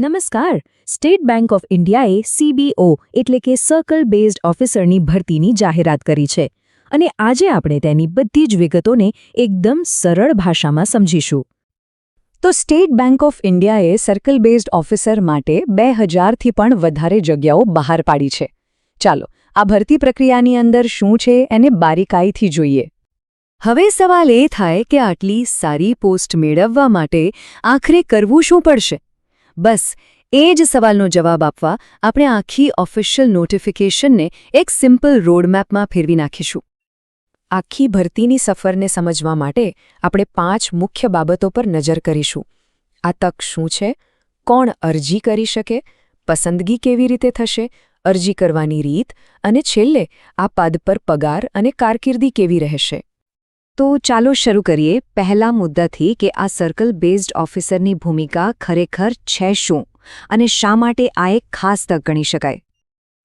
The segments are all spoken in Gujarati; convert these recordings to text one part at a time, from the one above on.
નમસ્કાર. સ્ટેટ બેંક ઓફ ઇન્ડિયાએ CBO એટલે કે સર્કલ બેઝડ ઓફિસરની ભરતીની જાહેરાત કરી છે અને આજે આપણે તેની બધી જ વિગતોને એકદમ સરળ ભાષામાં સમજીશું. તો સ્ટેટ બેંક ઓફ ઇન્ડિયાએ સર્કલ બેઝડ ઓફિસર માટે 2000થી પણ વધારે જગ્યાઓ બહાર પાડી છે. ચાલો આ ભરતી પ્રક્રિયાની અંદર શું છે એને બારીકાઈથી જોઈએ. હવે સવાલ એ થાય કે આટલી સારી પોસ્ટ મેળવવા માટે આખરે કરવું શું પડશે? બસ એ જ સવાલનો જવાબ આપવા આપણે આખી ઓફિશિયલ નોટિફિકેશનને એક સિમ્પલ રોડમેપમાં ફેરવી નાખીશું. આખી ભરતીની સફરને સમજવા માટે આપણે 5 મુખ્ય બાબતો પર નજર કરીશું. આ તક શું છે? કોણ અરજી કરી શકે? પસંદગી કેવી રીતે થશે? અરજી કરવાની રીત અને છેલ્લે આ પદ પર પગાર અને કારકિર્દી કેવી રહેશે? તો ચાલો શરૂ કરીએ પહેલા મુદ્દાથી કે આ સર્કલ બેઝડ ઓફિસરની ભૂમિકા ખરેખર છે શું અને શા માટે આ એક ખાસ તક ગણી શકાય.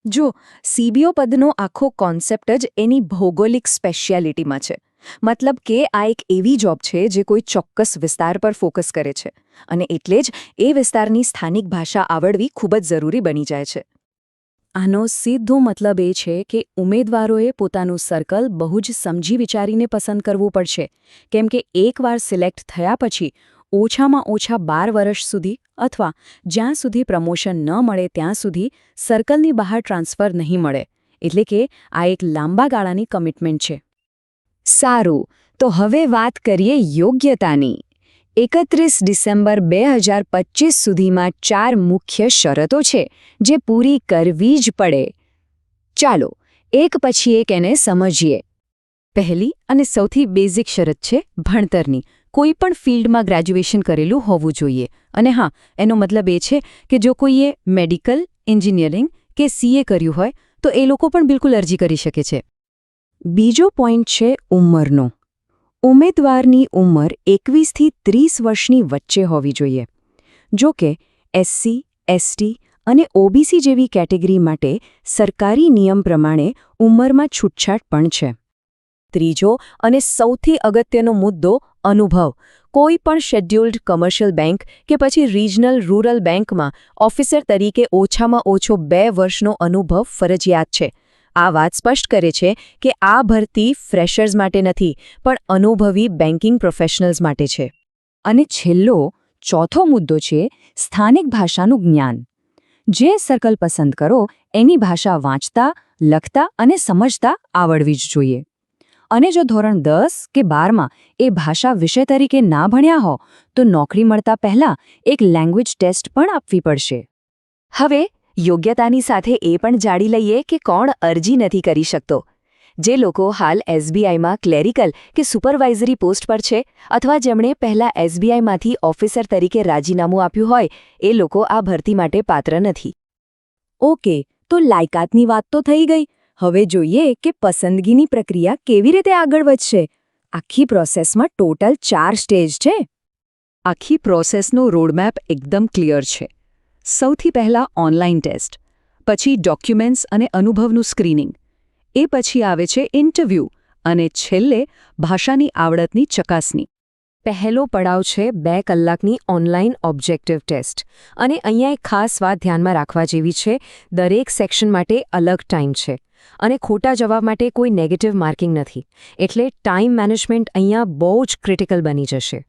જો CBO પદનો આખો કોન્સેપ્ટ જ એની ભૌગોલિક સ્પેશિયાલિટીમાં છે. મતલબ કે આ એક એવી જોબ છે જે કોઈ ચોક્કસ વિસ્તાર પર ફોકસ કરે છે અને એટલે જ એ વિસ્તારની સ્થાનિક ભાષા આવડવી ખૂબ જ જરૂરી બની જાય છે. આનો સીધો મતલબ એ છે કે ઉમેદવારોએ પોતાનું સર્કલ બહુ જ સમજી વિચારીને પસંદ કરવું પડશે, કેમ કે એકવાર સિલેક્ટ થયા પછી ઓછામાં ઓછા 12 વર્ષ સુધી અથવા જ્યાં સુધી પ્રમોશન ન મળે ત્યાં સુધી સર્કલની બહાર ટ્રાન્સફર નહીં મળે. એટલે કે આ એક લાંબા ગાળાની કમિટમેન્ટ છે. સારું, તો હવે વાત કરીએ યોગ્યતાની. 31 ડિસેમ્બર 2025 સુધીમાં 4 મુખ્ય શરતો છે જે પૂરી કરવી જ પડે. ચાલો એક પછી એક એને સમજીએ. પહેલી અને સૌથી બેઝિક શરત છે ભણતરની. કોઈ પણ ફિલ્ડમાં ગ્રેજ્યુએશન કરેલું હોવું જોઈએ. અને હા, એનો મતલબ એ છે કે જો કોઈએ મેડિકલ, એન્જિનિયરિંગ કે CA કર્યું હોય તો એ લોકો પણ બિલકુલ અરજી કરી શકે છે. બીજો પોઈન્ટ છે ઉંમરનો. ઉમેદવારની ઉંમર 21થી 30 વર્ષની વચ્ચે હોવી જોઈએ. જો કે SC, ST અને OBC જેવી કેટેગરી માટે સરકારી નિયમ પ્રમાણે ઉંમરમાં છૂટછાટ પણ છે. ત્રીજો અને સૌથી અગત્યનો મુદ્દો અનુભવ. કોઈ પણ શેડ્યુલ્ડ કમર્શિયલ બેંક કે પછી રિજનલ રૂરલ બેંકમાં ઓફિસર તરીકે ઓછામાં ઓછો 2 વર્ષનો અનુભવ ફરજિયાત છે. આ વાત સ્પષ્ટ કરે છે કે આ ભરતી ફ્રેશર્સ માટે નથી, પણ અનુભવી બેન્કિંગ પ્રોફેશનલ્સ માટે છે. અને છેલ્લો, ચોથો મુદ્દો છે સ્થાનિક ભાષાનું જ્ઞાન. જે સર્કલ પસંદ કરો એની ભાષા વાંચતા, લખતા અને સમજતા આવડવી જ જોઈએ. અને જો ધોરણ 10 કે 12માં એ ભાષા વિષય તરીકે ના ભણ્યા હો તો નોકરી મળતા પહેલાં એક લેંગ્વેજ ટેસ્ટ પણ આપવી પડશે. હવે યોગ્યતાની સાથે એ પણ જાણી લઈએ કે કોણ અરજી નથી કરી શકતો. જે લોકો હાલ SBIમાં ક્લેરિકલ કે સુપરવાઇઝરી પોસ્ટ પર છે અથવા જેમણે પહેલાં SBIમાંથી ઓફિસર તરીકે રાજીનામું આપ્યું હોય એ લોકો આ ભરતી માટે પાત્ર નથી. ઓકે, તો લાયકાતની વાત તો થઈ ગઈ. હવે જોઈએ કે પસંદગીની પ્રક્રિયા કેવી રીતે આગળ વધશે. આખી પ્રોસેસમાં ટોટલ 4 સ્ટેજ છે. આખી પ્રોસેસનો રોડમેપ એકદમ ક્લિયર છે. સૌથી પહેલાં ઓનલાઇન ટેસ્ટ, પછી ડોક્યુમેન્ટ્સ અને અનુભવનું સ્ક્રીનિંગ, એ પછી આવે છે ઇન્ટરવ્યૂ અને છેલ્લે ભાષાની આવડતની ચકાસણી. પહેલો પડાવ છે 2 કલાકની ઓનલાઇન ઓબ્જેક્ટિવ ટેસ્ટ. અને અહીંયા એક ખાસ વાત ધ્યાનમાં રાખવા જેવી છે. દરેક સેક્શન માટે અલગ ટાઈમ છે અને ખોટા જવાબ માટે કોઈ નેગેટિવ માર્કિંગ નથી. એટલે ટાઈમ મેનેજમેન્ટ અહીંયા બહુ જ ક્રિટિકલ બની જશે.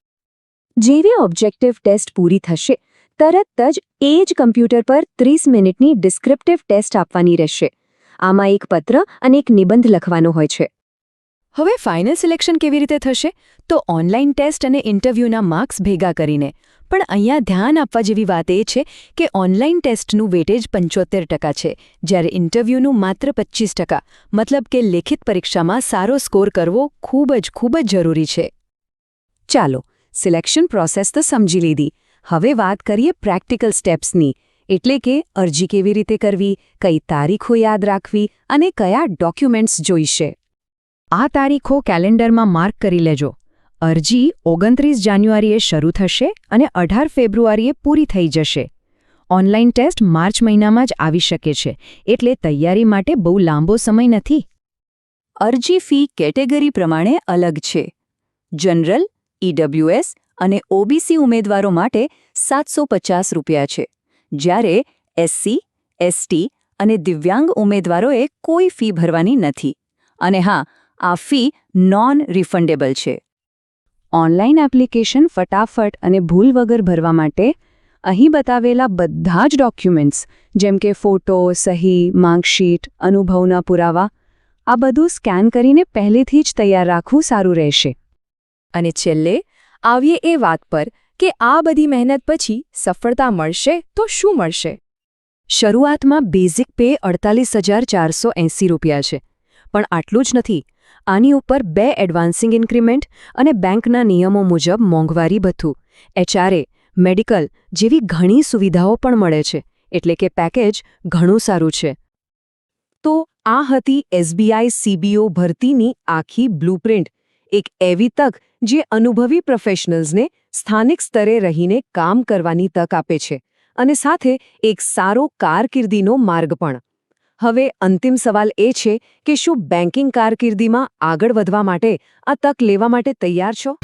જેવી ઓબ્જેક્ટિવ ટેસ્ટ પૂરી થશે તરત જ એ જ કમ્પ્યુટર પર 30 મિનિટની ડિસ્ક્રિપ્ટિવ ટેસ્ટ આપવાની રહેશે. આમાં એક પત્ર અને એક નિબંધ લખવાનો હોય છે. હવે ફાઇનલ સિલેક્શન કેવી રીતે થશે? તો ઓનલાઇન ટેસ્ટ અને ઇન્ટરવ્યૂના માર્ક્સ ભેગા કરીને. પણ અહીંયા ધ્યાન આપવા જેવી વાત એ છે કે ઓનલાઇન ટેસ્ટનું વેટેજ 75% છે, જ્યારે ઇન્ટરવ્યૂનું માત્ર 25%. મતલબ કે લેખિત પરીક્ષામાં સારો સ્કોર કરવો ખૂબ જ જરૂરી છે. ચાલો, સિલેક્શન પ્રોસેસ તો સમજી લીધી. હવે વાત કરીએ પ્રેક્ટિકલ સ્ટેપ્સની. એટલે કે અરજી કેવી રીતે કરવી, કઈ તારીખો યાદ રાખવી અને કયા ડોક્યુમેન્ટ્સ જોઈશે. આ તારીખો કેલેન્ડરમાં માર્ક કરી લેજો. અરજી 29 જાન્યુઆરીએ શરૂ થશે અને 18 ફેબ્રુઆરીએ પૂરી થઈ જશે. ઓનલાઇન ટેસ્ટ માર્ચ મહિનામાં જ આવી શકે છે, એટલે તૈયારી માટે બહુ લાંબો સમય નથી. અરજી ફી કેટેગરી પ્રમાણે અલગ છે. જનરલ, EWS અને OBC ઉમેદવારો માટે ₹750 છે, જ્યારે એસસી, એસટી અને દિવ્યાંગ ઉમેદવારોએ કોઈ ફી ભરવાની નથી. અને હા, આ ફી નોન રિફંડેબલ છે. ઓનલાઈન એપ્લિકેશન ફટાફટ અને ભૂલ વગર ભરવા માટે અહીં બતાવેલા બધા જ ડોક્યુમેન્ટ્સ જેમ કે ફોટો, સહી, માર્કશીટ, અનુભવના પુરાવા આ બધું સ્કેન કરીને પહેલેથી જ તૈયાર રાખવું સારું રહેશે. અને છેલ્લે આવીએ એ વાત પર કે આ બધી મહેનત પછી સફળતા મળશે તો શું મળશે? શરૂઆતમાં બેઝિક પે 48,480 રૂપિયા છે. પણ આટલું જ નથી. આની ઉપર 2 એડવાન્સિંગ ઇન્ક્રીમેન્ટ અને બેંકના નિયમો મુજબ મોંઘવારી ભથ્થું, એચઆરએ, મેડિકલ જેવી ઘણી સુવિધાઓ પણ મળે છે. એટલે કે પેકેજ ઘણું સારું છે. તો આ હતી એસબીઆઈ સીબીઓ ભરતીની આખી બ્લુપ્રિન્ટ. એક એવી તક જે અનુભવી પ્રોફેશનલ્સને સ્થાનિક સ્તરે રહીને કામ કરવાની તક આપે છે અને સાથે એક સારો કારકિર્દીનો માર્ગ પણ. હવે અંતિમ સવાલ એ છે કે શું બેન્કિંગ કારકિર્દીમાં આગળ વધવા માટે આ તક લેવા માટે તૈયાર છો?